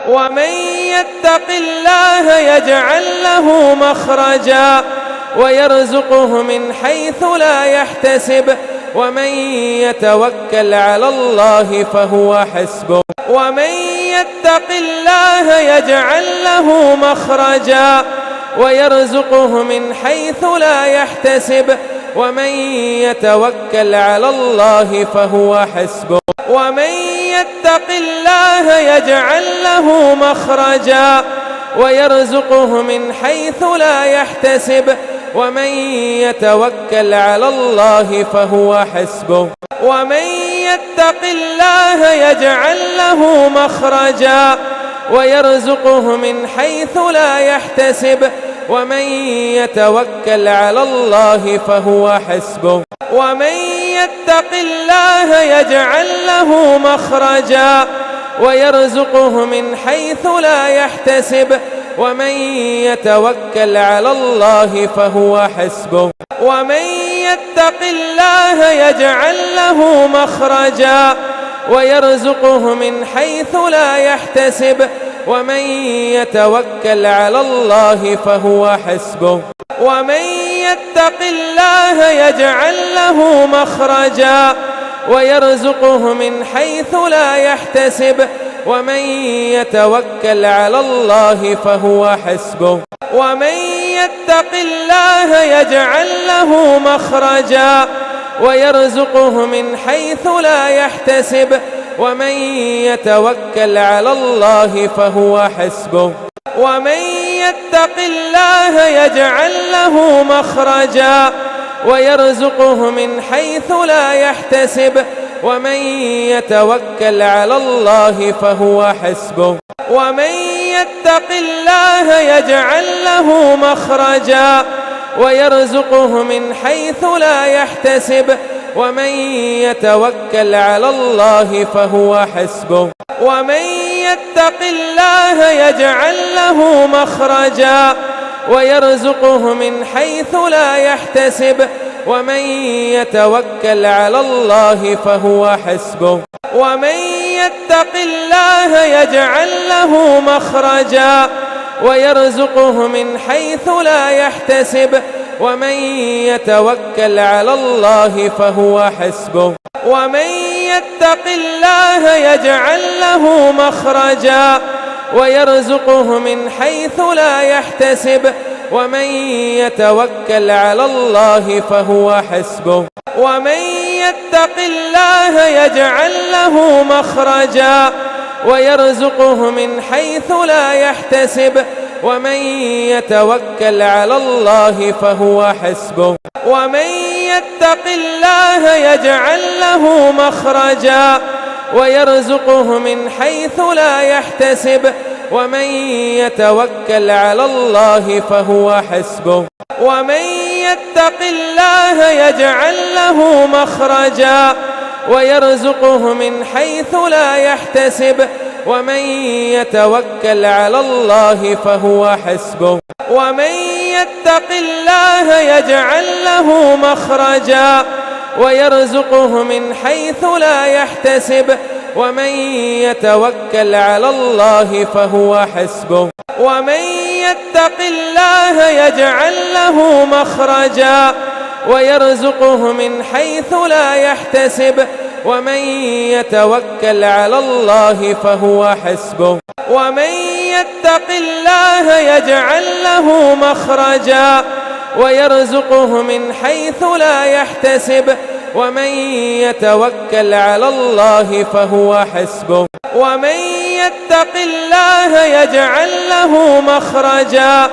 ومن يتق الله يجعل له مخرجا ويرزقه من حيث لا يحتسب ومن يتوكل على الله فهو حسبه ومن يتق الله يجعل له مخرجا ويرزقه من حيث لا يحتسب ومن يتوكل على الله فهو حسبه ومن يتق الله يجعل له مخرجا ويرزقه من حيث لا يحتسب ومن يتوكل على الله فهو حسبه ومن يتق الله يجعل له مخرجا ويرزقه من حيث لا يحتسب ومن يتوكل على الله فهو حسبه ومن يتق الله يجعل له مخرجا ويرزقه من حيث لا يحتسب ومن يتوكل على الله فهو حسبه ومن يتق الله يجعل له مخرجا ويرزقه من حيث لا يحتسب ومن يتوكل على الله فهو حسبه ومن يتق الله يجعل له مخرجا ويرزقه من حيث لا يحتسب ومن يتوكل على الله فهو حسبه ومن يتق الله يجعل له مخرجا ويرزقه من حيث لا يحتسب ومن يتوكل على الله فهو حسبه ومن يتق الله يجعل له مخرجا ويرزقه من حيث لا يحتسب ومن يتوكل على الله فهو حسبه ومن يتق الله يجعل له مخرجا ويرزقه من حيث لا يحتسب ومن يتوكل على الله فهو حسبه ومن يتق الله يجعل له مخرجا ويرزقه من حيث لا يحتسب ومن يتوكل على الله فهو حسبه ومن يتق الله يجعل له مخرجا ويرزقه من حيث لا يحتسب ومن يتوكل على الله فهو حسبه ومن يتق الله يجعل له مخرجا ويرزقه من حيث لا يحتسب ومن يتوكل على الله فهو حسبه ومن يتق الله يجعل له مخرجا ويرزقه من حيث لا يحتسب ومن يتوكل على الله فهو حسبه ومن يتق الله يجعل له مخرجا ويرزقه من حيث لا يحتسب ومن يتوكل على الله فهو حسبه ومن يتق الله يجعل له مخرجا ويرزقه من حيث لا يحتسب ومن يتوكل على الله فهو حسبه ومن يتق الله يجعل له مخرجا ويرزقه من حيث لا يحتسب ومن يتوكل على الله فهو حسبه ومن يتق الله يجعل له مخرجا ويرزقه من حيث لا يحتسب ومن يتوكل على الله فهو حسبه ومن يتق الله يجعل له مخرجا ويرزقه من حيث لا يحتسب ومن يتوكل على الله فهو حسبه ومن يتق الله يجعل له مخرجا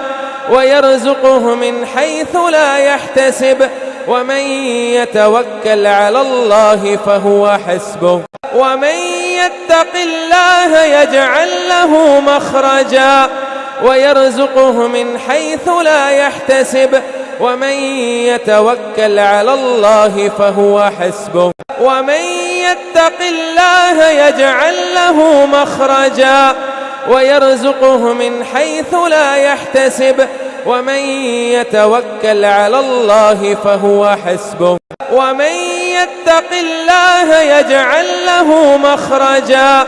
ويرزقه من حيث لا يحتسب ومن يتوكل على الله فهو حسبه ومن يتق الله يجعل له مخرجا ويرزقه من حيث لا يحتسب ومن يتوكل على الله فهو حسبه ومن يتق الله يجعل له مخرجا ويرزقه من حيث لا يحتسب ومن يتوكل على الله فهو حسبه ومن يتق الله يجعل له مخرجا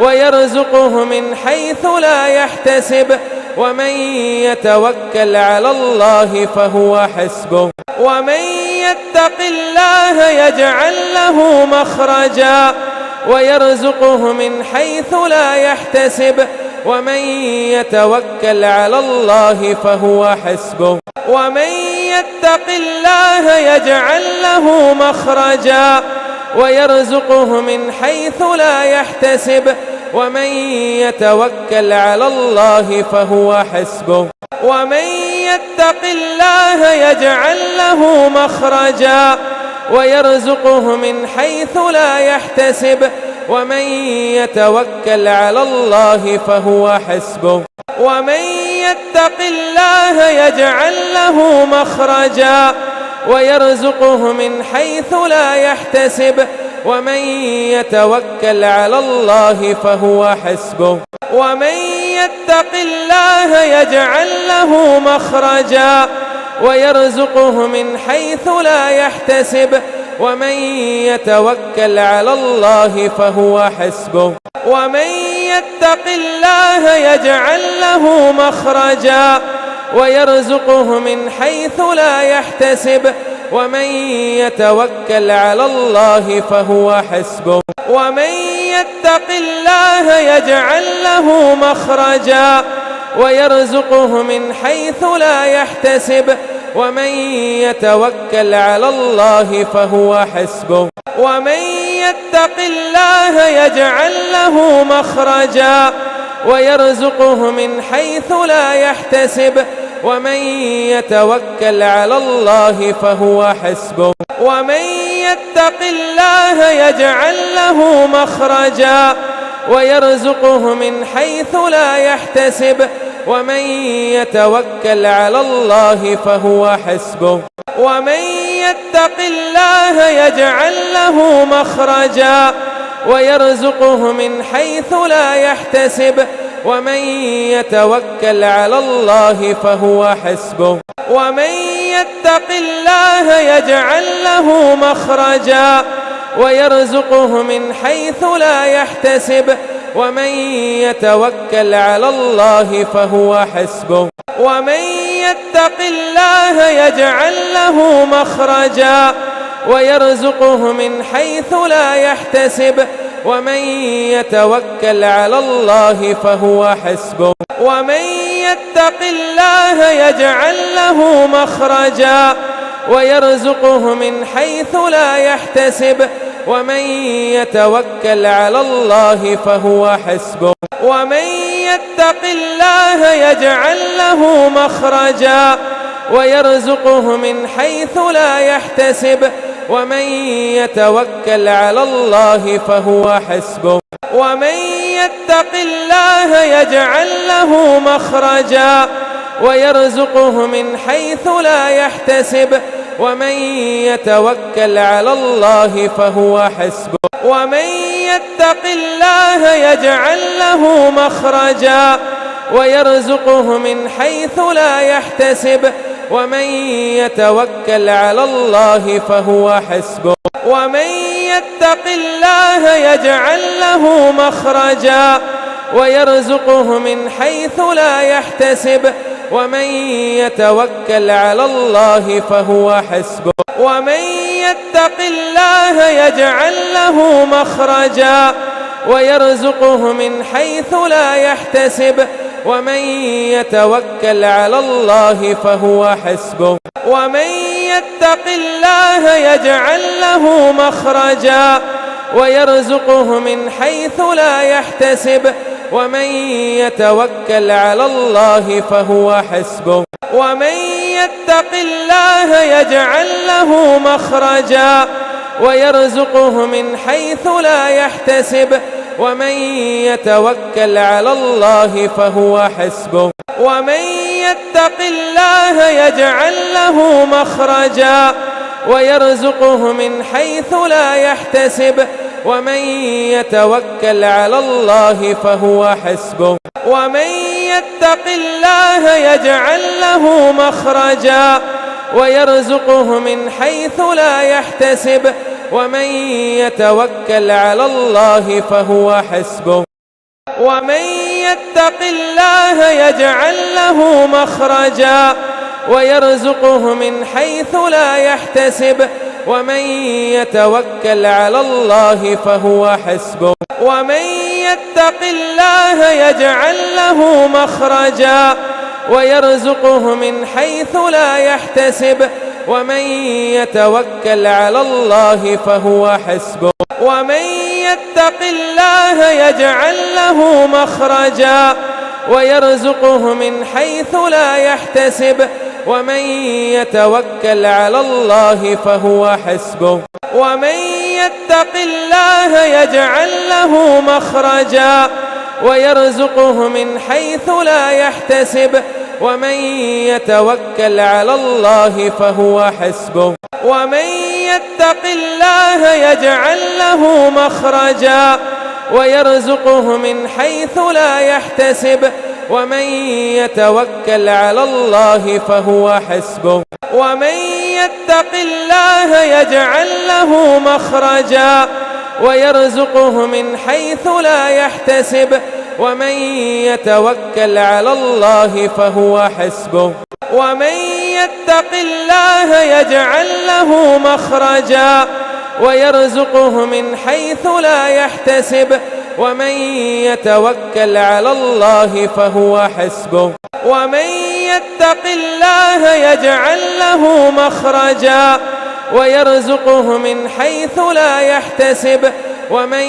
ويرزقه من حيث لا يحتسب ومن يتوكل على الله فهو حسبه ومن يتق الله يجعل له مخرجا ويرزقه من حيث لا يحتسب ومن يتوكل على الله فهو حسبه ومن يتق الله يجعل له مخرجا ويرزقه من حيث لا يحتسب ومن يتوكل على الله فهو حسبه ومن يتق الله يجعل له مخرجا ويرزقه من حيث لا يحتسب ومن يتوكل على الله فهو حسبه ومن يتق الله يجعل له مخرجا ويرزقه من حيث لا يحتسب ومن يتوكل على الله فهو حسبه ومن يتق الله يجعل له مخرجا ويرزقه من حيث لا يحتسب ومن يتوكل على الله فهو حسبه ومن يتق الله يجعل له مخرجا ويرزقه من حيث لا يحتسب ومن يتوكل على الله فهو حسبه ومن يتق الله يجعل له مخرجا ويرزقه من حيث لا يحتسب ومن يتوكل على الله فهو حسبه ومن يتق الله يجعل له مخرجا ويرزقه من حيث لا يحتسب ومن يتوكل على الله فهو حسبه ومن يتق الله يجعل له مخرجا ويرزقه من حيث لا يحتسب ومن يتوكل على الله فهو حسبه ومن يتق الله يجعل له مخرجا ويرزقه من حيث لا يحتسب ومن يتوكل على الله فهو حسبه ومن يتق الله يجعل له مخرجا ويرزقه من حيث لا يحتسب ومن يتوكل على الله فهو حسبه ومن يتق الله يجعل له مخرجا ويرزقه من حيث لا يحتسب ومن يتوكل على الله فهو حسبه ومن يتق الله يجعل له مخرجا ويرزقه من حيث لا يحتسب ومن يتوكل على الله فهو حسبه ومن يتق الله يجعل له مخرجا ويرزقه من حيث لا يحتسب ومن يتوكل على الله فهو حسبه ومن يتق الله يجعل له مخرجا ويرزقه من حيث لا يحتسب ومن يتوكل على الله فهو حسبه ومن يتق الله يجعل له مخرجا ويرزقه من حيث لا يحتسب ومن يتوكل على الله فهو حسبه ومن يتق الله يجعل له مخرجا ويرزقه من حيث لا يحتسب ومن يتوكل على الله فهو حسبه ومن يتق الله يجعل له مخرجا ويرزقه من حيث لا يحتسب ومن يتوكل على الله فهو حسبه ومن يتق الله يجعل له مخرجا ويرزقه من حيث لا يحتسب ومن يتوكل على الله فهو حسبه ومن يتق الله يجعل له مخرجا ويرزقه من حيث لا يحتسب ومن يتوكل على الله فهو حسبه ومن يتق الله يجعل له مخرجا ويرزقه من حيث لا يحتسب ومن يتوكل على الله فهو حسبه ومن يتق الله يجعل له مخرجا ويرزقه من حيث لا يحتسب ومن يتوكل على الله فهو حسبه ومن يتق الله يجعل له مخرجا ويرزقه من حيث لا يحتسب ومن يتوكل على الله فهو حسبه ومن يتق الله يجعل له مخرجا ويرزقه من حيث لا يحتسب ومن يتوكل على الله فهو حسبه ومن يتق الله يجعل له مخرجا ويرزقه من حيث لا يحتسب ومن يتوكل على الله فهو حسبه ومن يتق الله يجعل له مخرجا ويرزقه من حيث لا يحتسب ومن يتوكل على الله فهو حسبه ومن يتق الله يجعل له مخرجا ويرزقه من حيث لا يحتسب ومن يتوكل على الله فهو حسبه ومن يتق الله يجعل له مخرجا ويرزقه من حيث لا يحتسب ومن يتوكل على الله فهو حسبه ومن يتق الله يجعل له مخرجا ويرزقه من حيث لا يحتسب ومن يتوكل على الله فهو حسبه ومن يتق الله يجعل له مخرجا ويرزقه من حيث لا يحتسب ومن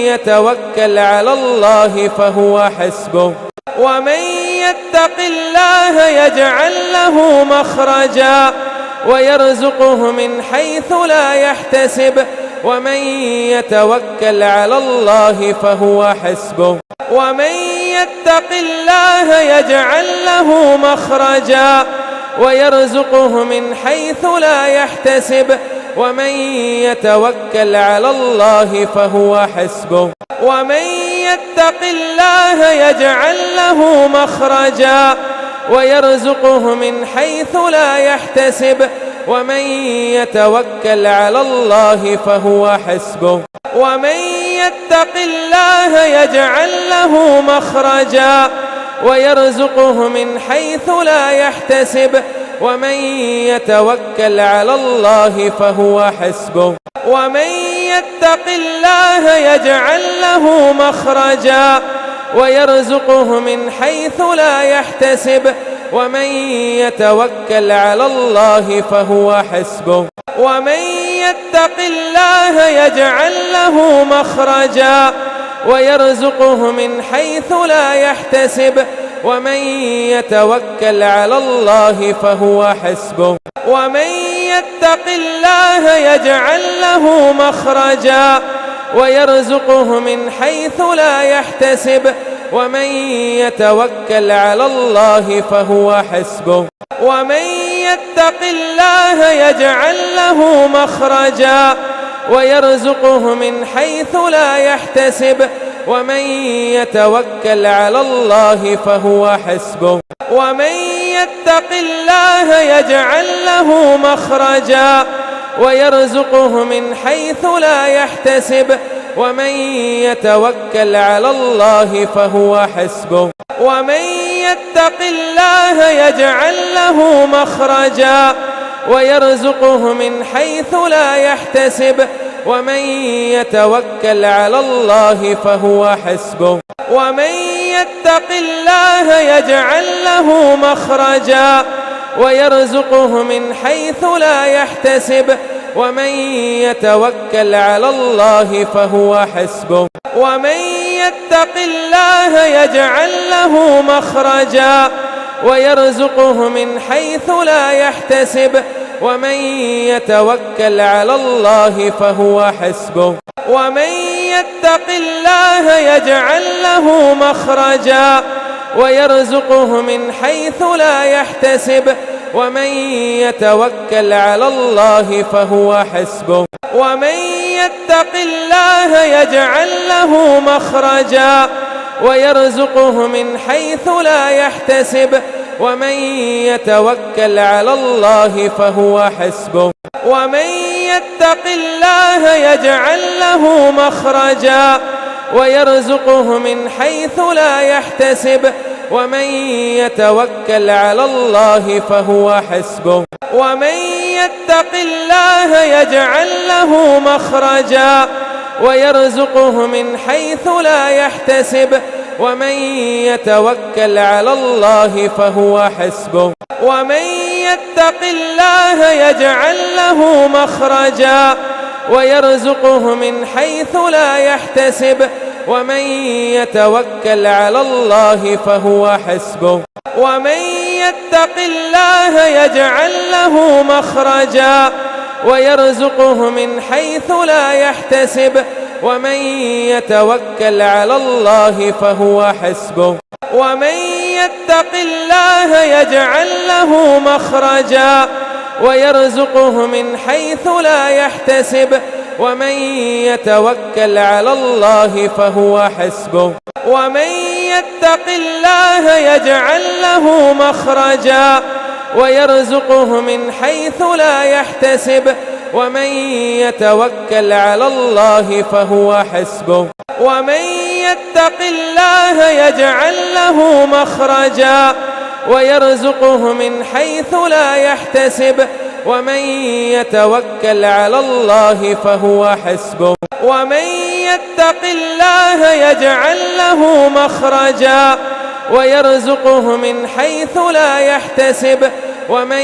يتوكل على الله فهو حسبه ومن يتق الله يجعل له مخرجا ويرزقه من حيث لا يحتسب ومن يتوكل على الله فهو حسبه ومن يتق الله يجعل له مخرجا ويرزقه من حيث لا يحتسب ومن يتوكل على الله فهو حسبه ومن يتق الله يجعل له مخرجا ويرزقه من حيث لا يحتسب ومن يتوكل على الله فهو حسبه ومن يتق الله يجعل له مخرجا ويرزقه من حيث لا يحتسب ومن يتوكل على الله فهو حسبه ومن يتق الله يجعل له مخرجا ويرزقه من حيث لا يحتسب ومن يتوكل على الله فهو حسبه ومن يتق الله يجعل له مخرجا ويرزقه من حيث لا يحتسب ومن يتوكل على الله فهو حسبه ومن يتق الله يجعل له مخرجا ويرزقه من حيث لا يحتسب ومن يتوكل على الله فهو حسبه ومن يتق الله يجعل له مخرجا ويرزقه من حيث لا يحتسب ومن يتوكل على الله فهو حسبه ومن يتق الله يجعل له مخرجا ويرزقه من حيث لا يحتسب ومن يتوكل على الله فهو حسبه ومن يتق الله يجعل له مخرجا ويرزقه من حيث لا يحتسب ومن يتوكل على الله فهو حسبه ومن يتق الله يجعل له مخرجا ويرزقه من حيث لا يحتسب ومن يتوكل على الله فهو حسبه ومن يتق الله يجعل له مخرجا ويرزقه من حيث لا يحتسب ومن يتوكل على الله فهو حسبه ومن يتق الله يجعل له مخرجا ويرزقه من حيث لا يحتسب ومن يتوكل على الله فهو حسبه ومن يتق الله يجعل له مخرجا ويرزقه من حيث لا يحتسب ومن يتوكل على الله فهو حسبه ومن يتق الله يجعل له مخرجا ويرزقه من حيث لا يحتسب ومن يتوكل على الله فهو حسبه ومن يتق الله يجعل له مخرجا ويرزقه من حيث لا يحتسب ومن يتوكل على الله فهو حسبه ومن يتق الله يجعل له مخرجا ويرزقه من حيث لا يحتسب ومن يتوكل على الله فهو حسبه ومن يتق الله يجعل له مخرجا ويرزقه من حيث لا يحتسب ومن يتوكل على الله فهو حسبه ومن يتق الله يجعل له مخرجا ويرزقه من حيث لا يحتسب ومن يتوكل على الله فهو حسبه ومن يتق الله يجعل له مخرجا ويرزقه من حيث لا يحتسب ومن يتوكل على الله فهو حسبه ومن يتق الله يجعل له مخرجا ويرزقه من حيث لا يحتسب ومن يتوكل على الله فهو حسبه ومن يتق الله يجعل له مخرجا ويرزقه من حيث لا يحتسب ومن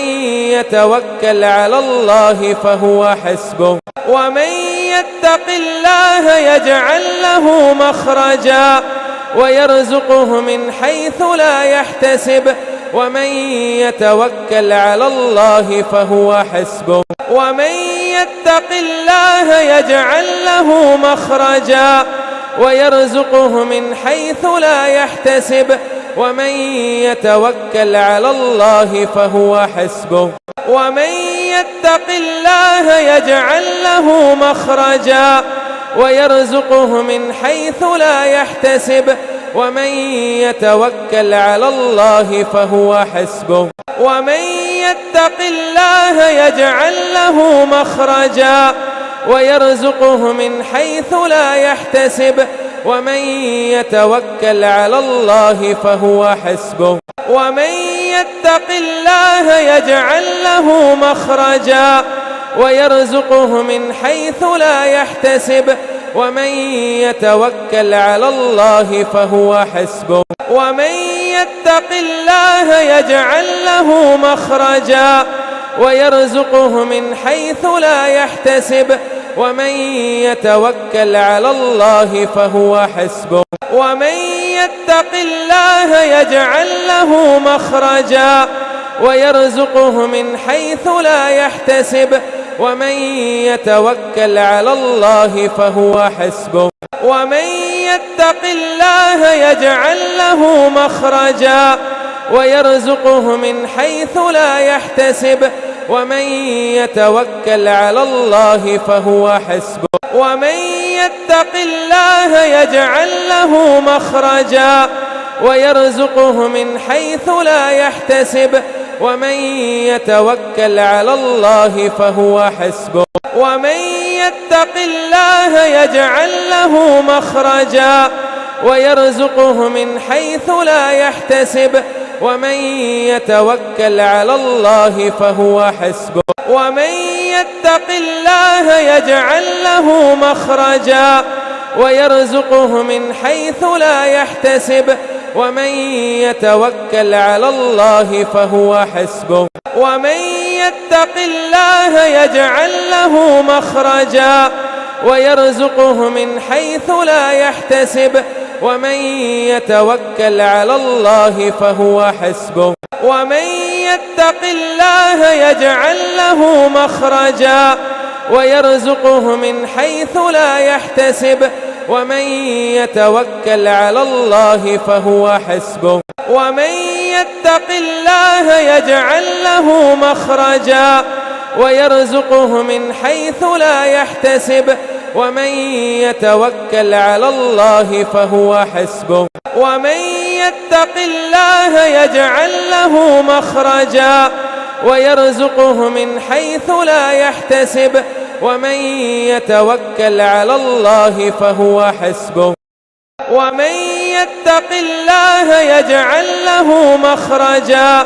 يتوكل على الله فهو حسبه ومن يتق الله يجعل له مخرجا ويرزقه من حيث لا يحتسب ومن يتوكل على الله فهو حسبه ومن يتق الله يجعل له مخرجا ويرزقه من حيث لا يحتسب ومن يتوكل على الله فهو حسبه ومن يتق الله يجعل له مخرجا ويرزقه من حيث لا يحتسب ومن يتوكل على الله فهو حسبه ومن يتق الله يجعل له مخرجا ويرزقه من حيث لا يحتسب ومن يتوكل على الله فهو حسبه ومن يتق الله يجعل له مخرجا ويرزقه من حيث لا يحتسب ومن يتوكل على الله فهو حسبه ومن يتق الله يجعل له مخرجا ويرزقه من حيث لا يحتسب ومن يتوكل على الله فهو حسبه ومن يتق الله يجعل له مخرجا ويرزقه من حيث لا يحتسب ومن يتوكل على الله فهو حسبه ومن يتق الله يجعل له مخرجا ويرزقه من حيث لا يحتسب ومن يتوكل على الله فهو حسبه ومن يتق الله يجعل له مخرجا ويرزقه من حيث لا يحتسب ومن يتوكل على الله فهو حسبه ومن يتق الله يجعل له مخرجا ويرزقه من حيث لا يحتسب ومن يتوكل على الله فهو حسبه ومن يتق الله يجعل له مخرجا ويرزقه من حيث لا يحتسب ومن يتوكل على الله فهو حسبه ومن يتق الله يجعل له مخرجا ويرزقه من حيث لا يحتسب ومن يتوكل على الله فهو حسبه ومن يتق الله يجعل له مخرجا ويرزقه من حيث لا يحتسب ومن يتوكل على الله فهو حسبه ومن يتق الله يجعل له مخرجا ويرزقه من حيث لا يحتسب ومن يتوكل على الله فهو حسبه ومن يتق الله يجعل له مخرجا ويرزقه من حيث لا يحتسب ومن يتوكل على الله فهو حسبه ومن يتق الله يجعل له مخرجا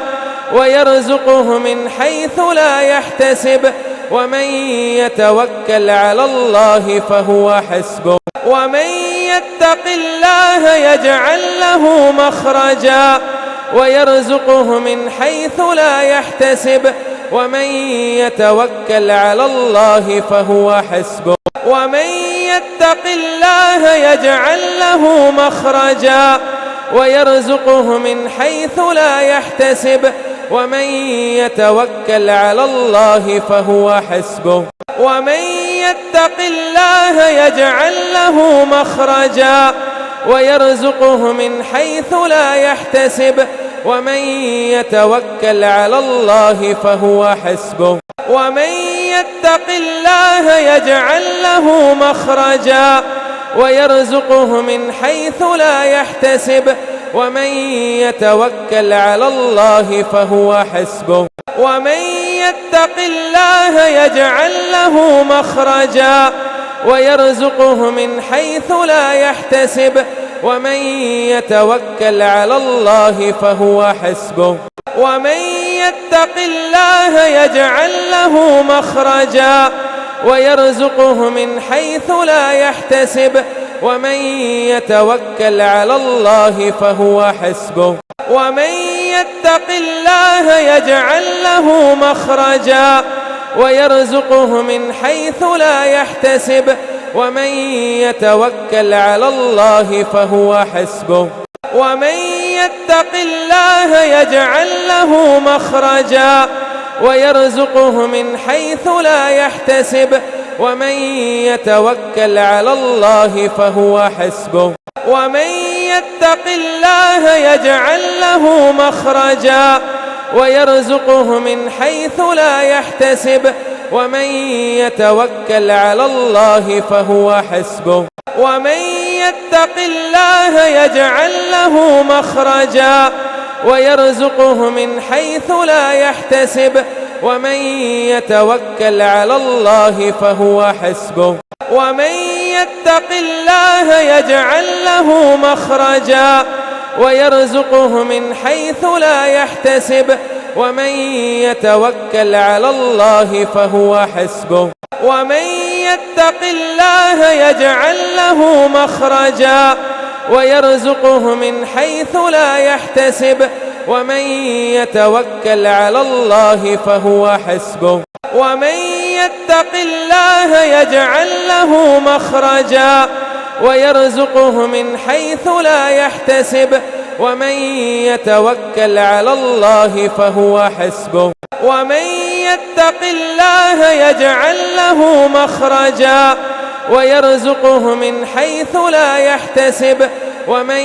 ويرزقه من حيث لا يحتسب ومن يتوكل على الله فهو حسبه ومن يتق الله يجعل له مخرجا ويرزقه من حيث لا يحتسب ومن يتوكل على الله فهو حسبه ومن يتق الله يجعل له مخرجا ويرزقه من حيث لا يحتسب ومن يتوكل على الله فهو حسبه ومن يتق الله يجعل له مخرجا ويرزقه من حيث لا يحتسب ومن يتوكل على الله فهو حسبه ومن يتق الله يجعل له مخرجا ويرزقه من حيث لا يحتسب ومن يتوكل على الله فهو حسبه ومن يتق الله يجعل له مخرجا ويرزقه من حيث لا يحتسب ومن يتوكل على الله فهو حسبه ومن يتق الله يجعل له مخرجا ويرزقه من حيث لا يحتسب ومن يتوكل على الله فهو حسبه ومن يتق الله يجعل له مخرجا ويرزقه من حيث لا يحتسب ومن يتوكل على الله فهو حسبه ومن يتق الله يجعل له مخرجا ويرزقه من حيث لا يحتسب ومن يتوكل على الله فهو حسبه ومن يتق الله يجعل له مخرجا ويرزقه من حيث لا يحتسب ومن يتوكل على الله فهو حسبه ومن يتق الله يجعل له مخرجا ويرزقه من حيث لا يحتسب ومن يتوكل على الله فهو حسبه ومن يتق الله يجعل له مخرجا ويرزقه من حيث لا يحتسب ومن يتوكل على الله فهو حسبه ومن يتق الله يجعل له مخرجا ويرزقه من حيث لا يحتسب ومن يتوكل على الله فهو حسبه ومن يتق الله يجعل له مخرجا ويرزقه من حيث لا يحتسب ومن يتوكل على الله فهو حسبه ومن يتق الله يجعل له مخرجا ويرزقه من حيث لا يحتسب ومن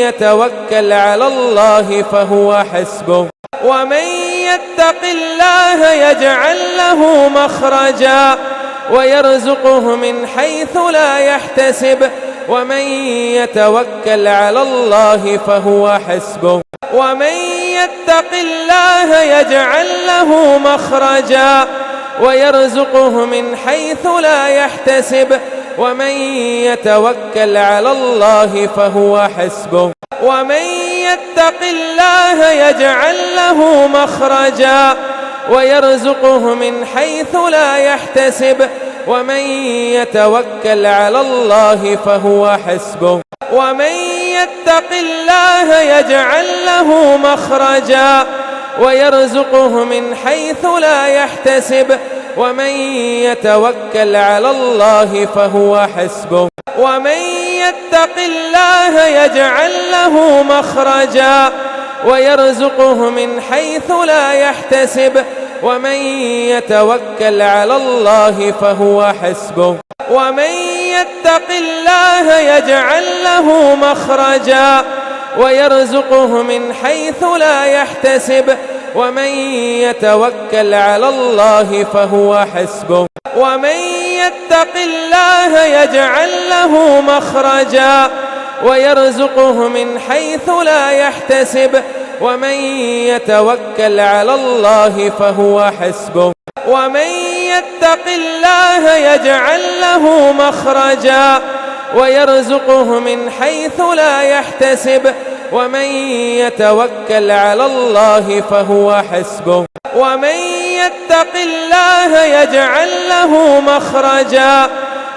يتوكل على الله فهو حسبه ومن يتق الله يجعل له مخرجا ويرزقه من حيث لا يحتسب ومن يتوكل على الله فهو حسبه ومن يتق الله يجعل له مخرجا ويرزقه من حيث لا يحتسب ومن يتوكل على الله فهو حسبه ومن يتق الله يجعل له مخرجا ويرزقه من حيث لا يحتسب ومن يتوكل على الله فهو حسبه ومن يتق الله يجعل له مخرجا ويرزقه من حيث لا يحتسب ومن يتوكل على الله فهو حسبه ومن يتق الله يجعل له مخرجا ويرزقه من حيث لا يحتسب ومن يتوكل على الله فهو حسبه ومن يتق الله يجعل له مخرجا ويرزقه من حيث لا يحتسب ومن يتوكل على الله فهو حسبه ومن يتق الله يجعل له مخرجا ويرزقه من حيث لا يحتسب ومن يتوكل على الله فهو حسبه ومن يتق الله يجعل له مخرجا ويرزقه من حيث لا يحتسب ومن يتوكل على الله فهو حسبه ومن يتق الله يجعل له مخرجا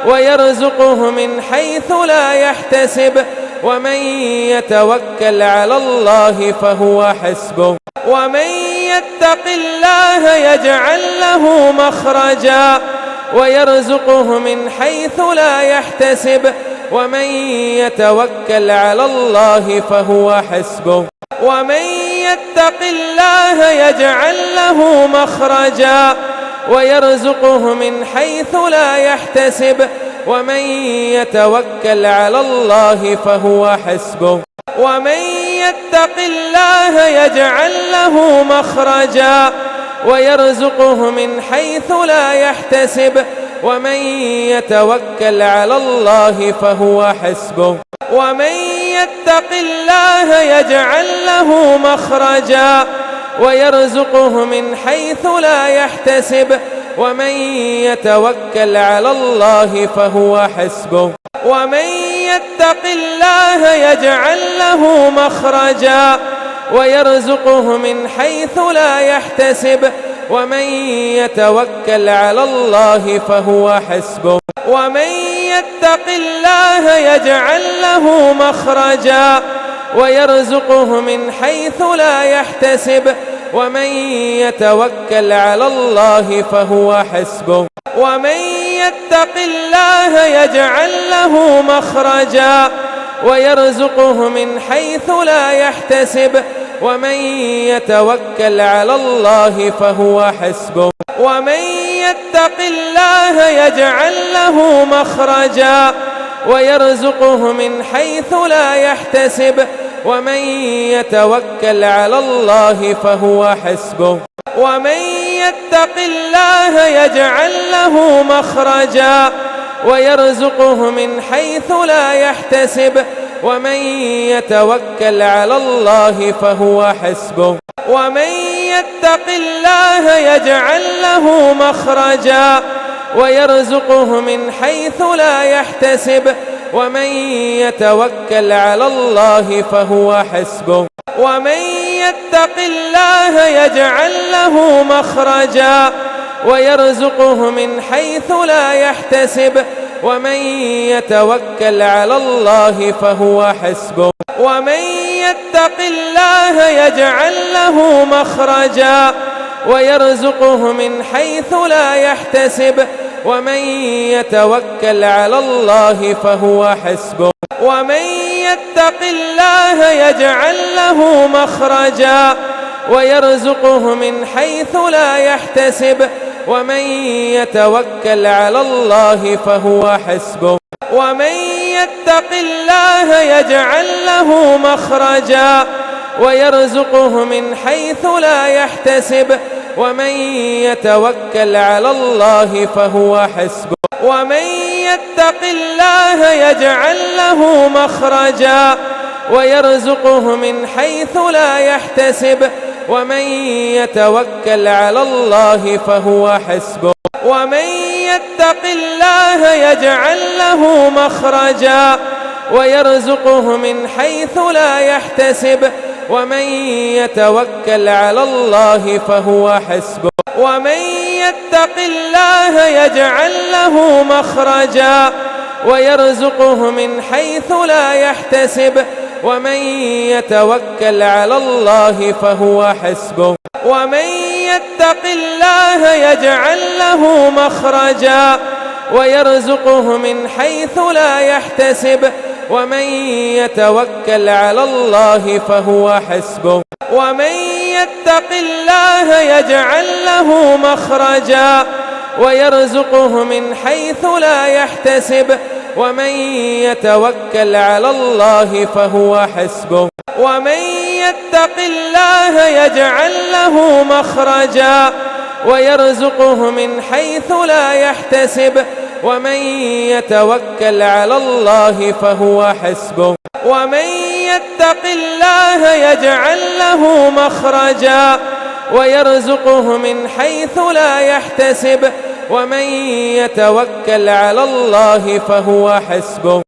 ويرزقه من حيث لا يحتسب ومن يتوكل على الله فهو حسبه ومن يتق الله يجعل له مخرجا ويرزقه من حيث لا يحتسب ومن يتوكل على الله فهو حسبه ومن يتق الله يجعل له مخرجا ويرزقه من حيث لا يحتسب ومن يتوكل على الله فهو حسبه ومن يتق الله يجعل له مخرجا ويرزقه من حيث لا يحتسب ومن يتوكل على الله فهو حسبه ومن يتق الله يجعل له مخرجا ويرزقه من حيث لا يحتسب ومن يتوكل على الله فهو حسبه ومن يتق الله يجعل له مخرجا ويرزقه من حيث لا يحتسب ومن يتوكل على الله فهو حسبه ومن يتق الله يجعل له مخرجا ويرزقه من حيث لا يحتسب ومن يتوكل على الله فهو حسبه ومن يتق الله يجعل له مخرجا ويرزقه من حيث لا يحتسب ومن يتوكل على الله فهو حسبه ومن يتق الله يجعل له مخرجا ويرزقه من حيث لا يحتسب ومن يتوكل على الله فهو حسبه ومن يتق الله يجعل له مخرجا ويرزقه من حيث لا يحتسب ومن يتوكل على الله فهو حسبه ومن يتق الله يجعل له مخرجا ويرزقه من حيث لا يحتسب ومن يتوكل على الله فهو حسبه ومن يتق الله يجعل له مخرجا ويرزقه من حيث لا يحتسب ومن يتوكل على الله فهو حسبه ومن يتق الله يجعل له مخرجا ويرزقه من حيث لا يحتسب ومن يتوكل على الله فهو حسبه ومن يتق الله يجعل له مخرجا ويرزقه من حيث لا يحتسب ومن يتوكل على الله فهو حسبه ومن يتق الله يجعل له مخرجا ويرزقه من حيث لا يحتسب ومن يتوكل على الله فهو حسبه ومن يتق الله يجعل له مخرجا ويرزقه من حيث لا يحتسب ومن يتوكل على الله فهو حسبه ومن يتق الله يجعل له مخرجا ويرزقه من حيث لا يحتسب ومن يتوكل على الله فهو حسبه ومن يتق الله يجعل له مخرجا ويرزقه من حيث لا يحتسب ومن يتوكل على الله فهو حسبه ومن يتق الله يجعل له مخرجا ويرزقه من حيث لا يحتسب ومن يتوكل على الله فهو حسبه ومن يتق الله يجعل له مخرجا ويرزقه من حيث لا يحتسب ومن يتوكل على الله فهو حسبه ومن يتق الله يجعل له مخرجا ويرزقه من حيث لا يحتسب ومن يتوكل على الله فهو حسبه ومن يتق الله يجعل له مخرجا ويرزقه من حيث لا يحتسب ومن يتوكل على الله فهو حسبه